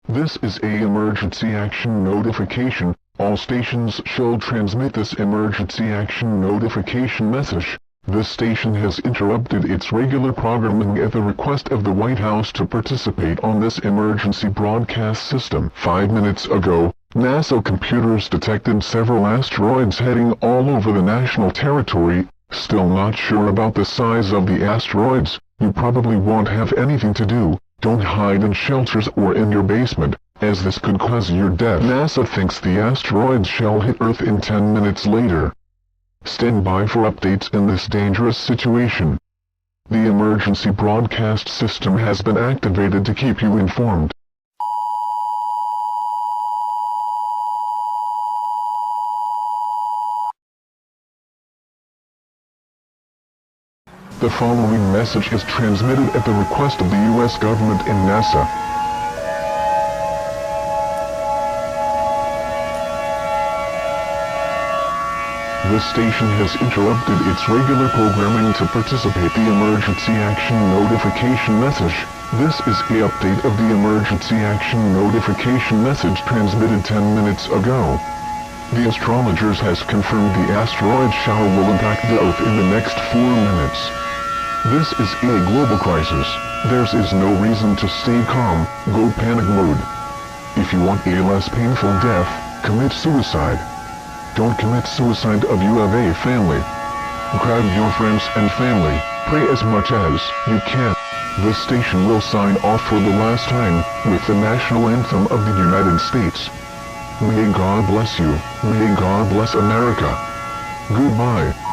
This is a emergency action notification. All stations shall transmit this emergency action notification message. This station has interrupted its regular programming at the request of the White House to participate on this emergency broadcast system. 5 minutes ago, NASA computers detected several asteroids heading all over the national territory. Still not sure about the size of the asteroids? You probably won't have anything to do. Don't hide in shelters or in your basement, as this could cause your death. NASA thinks the asteroids shall hit Earth in 10 minutes later. Stand by for updates in this dangerous situation. The emergency broadcast system has been activated to keep you informed. The following message is transmitted at the request of the U.S. government and NASA. This station has interrupted its regular programming to participate in the emergency action notification message. This is an update of the emergency action notification message transmitted 10 minutes ago. The astrologers has confirmed the asteroid shower will impact the Earth in the next 4 minutes. This is a global crisis. There is no reason to stay calm, go panic mode. If you want a less painful death, commit suicide. Don't commit suicide if you have a family. Grab your friends and family, pray as much as you can. This station will sign off for the last time, with the national anthem of the United States. May God bless you, may God bless America. Goodbye.